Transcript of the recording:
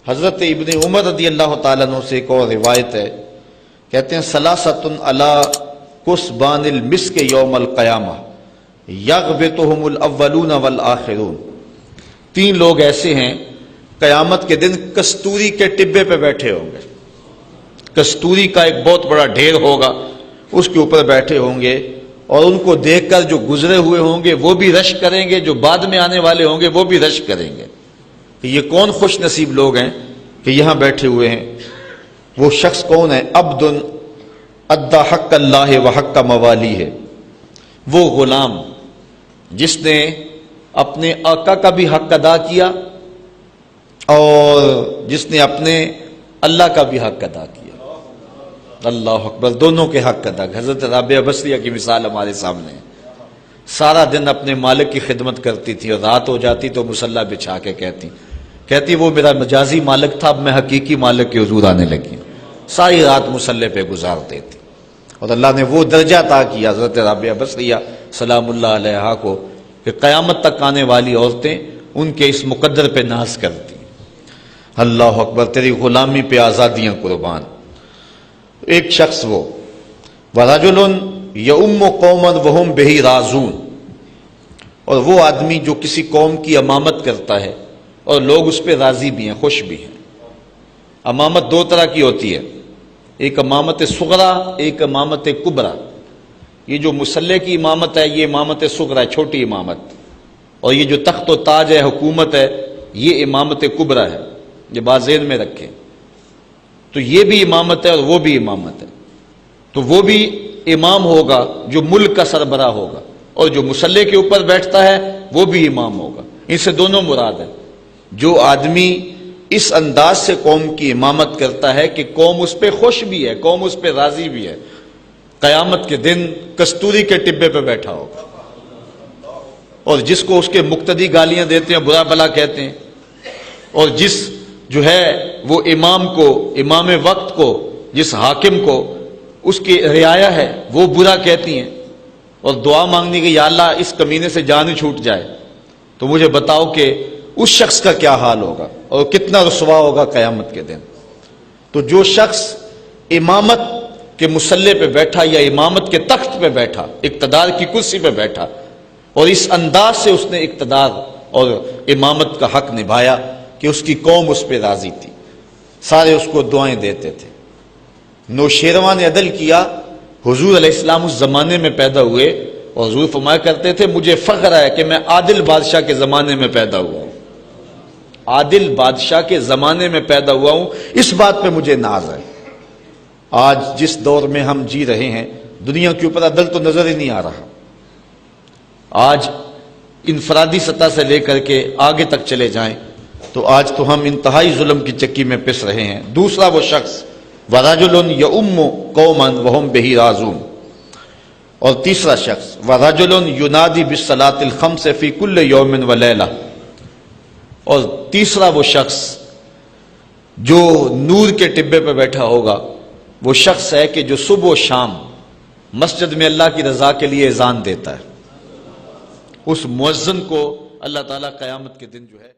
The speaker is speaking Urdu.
حضرت ابن عمر رضی اللہ تعالیٰ عنہ سے ایک اور روایت ہے، کہتے ہیں ثلاثۃ علی کسبان المسک یوم القیامہ یغبطہم الاولون والآخرون، تین لوگ ایسے ہیں قیامت کے دن کستوری کے ٹبے پہ بیٹھے ہوں گے، کستوری کا ایک بہت بڑا ڈھیر ہوگا، اس کے اوپر بیٹھے ہوں گے، اور ان کو دیکھ کر جو گزرے ہوئے ہوں گے وہ بھی رشک کریں گے، جو بعد میں آنے والے ہوں گے وہ بھی رشک کریں گے کہ یہ کون خوش نصیب لوگ ہیں کہ یہاں بیٹھے ہوئے ہیں۔ وہ شخص کون ہے؟ عبد ادى حق اللہ و حق موالی ہے، وہ غلام جس نے اپنے آقا کا بھی حق ادا کیا اور جس نے اپنے اللہ کا بھی حق ادا کیا۔ اللہ اکبر، دونوں کے حق ادا۔ حضرت رابعہ بصریہ کی مثال ہمارے سامنے ہے، سارا دن اپنے مالک کی خدمت کرتی تھی اور رات ہو جاتی تو مصلی بچھا کے کہتی وہ میرا مجازی مالک تھا، اب میں حقیقی مالک کے حضور آنے لگی، ساری رات مصلی پہ گزار دیتی، اور اللہ نے وہ درجہ عطا کیا حضرت رابعہ بصریہ سلام اللہ علیہا کو کہ قیامت تک آنے والی عورتیں ان کے اس مقدر پہ ناز کرتی۔ اللہ اکبر، تیری غلامی پہ آزادیاں قربان۔ ایک شخص وہ وَرَجُلٌ يَؤُمُّ قَوْمًا وَهُمْ بِهِ رَاضُونَ، اور وہ آدمی جو کسی قوم کی امامت کرتا ہے اور لوگ اس پہ راضی بھی ہیں، خوش بھی ہیں۔ امامت دو طرح کی ہوتی ہے، ایک امامت صغرا، ایک امامت کبرا۔ یہ جو مصلی کی امامت ہے یہ امامت صغرا ہے، چھوٹی امامت، اور یہ جو تخت و تاج ہے، حکومت ہے، یہ امامت کبرا ہے، یہ بات ذہن میں رکھیں۔ تو یہ بھی امامت ہے اور وہ بھی امامت ہے، تو وہ بھی امام ہوگا جو ملک کا سربراہ ہوگا، اور جو مصلی کے اوپر بیٹھتا ہے وہ بھی امام ہوگا۔ ان سے دونوں مراد ہے۔ جو آدمی اس انداز سے قوم کی امامت کرتا ہے کہ قوم اس پہ خوش بھی ہے، قوم اس پہ راضی بھی ہے، قیامت کے دن کستوری کے ٹبے پہ بیٹھا ہوگا، اور جس کو اس کے مقتدی گالیاں دیتے ہیں، برا بلا کہتے ہیں، اور جس جو ہے وہ امام کو، امام وقت کو، جس حاکم کو اس کی رعایا ہے وہ برا کہتی ہیں، اور دعا مانگنی کہ یا اللہ اس کمینے سے جان ہی چھوٹ جائے، تو مجھے بتاؤ کہ اس شخص کا کیا حال ہوگا اور کتنا رسوا ہوگا قیامت کے دن۔ تو جو شخص امامت کے مصلی پہ بیٹھا یا امامت کے تخت پہ بیٹھا، اقتدار کی کرسی پہ بیٹھا، اور اس انداز سے اس نے اقتدار اور امامت کا حق نبھایا کہ اس کی قوم اس پہ راضی تھی، سارے اس کو دعائیں دیتے تھے۔ نوشیروان نے عدل کیا، حضور علیہ السلام اس زمانے میں پیدا ہوئے، اور حضور فرمایا کرتے تھے مجھے فخر ہے کہ میں عادل بادشاہ کے زمانے میں پیدا ہوا ہوں، عادل بادشاہ کے زمانے میں پیدا ہوا ہوں، اس بات پہ مجھے ناز ہے۔ آج جس دور میں ہم جی رہے ہیں دنیا کے اوپر عدل تو نظر ہی نہیں آ رہا۔ آج انفرادی سطح سے لے کر کے آگے تک چلے جائیں تو آج تو ہم انتہائی ظلم کی چکی میں پس رہے ہیں۔ دوسرا وہ شخص وَرَجُلٌ يَؤُمُّ قَوْمًا وَهُمْ بِهِ رَاضُونَ، اور تیسرا شخص وَرَجُلٌ يُنَادِي بِالصَّلَاةِ الْخَمْسِ فِي كُلِّ يَوْمٍ وَلَيْلَةٍ، اور تیسرا وہ شخص جو نور کے ٹبے پہ بیٹھا ہوگا، وہ شخص ہے کہ جو صبح و شام مسجد میں اللہ کی رضا کے لیے اذان دیتا ہے۔ اس مؤذن کو اللہ تعالیٰ قیامت کے دن جو ہے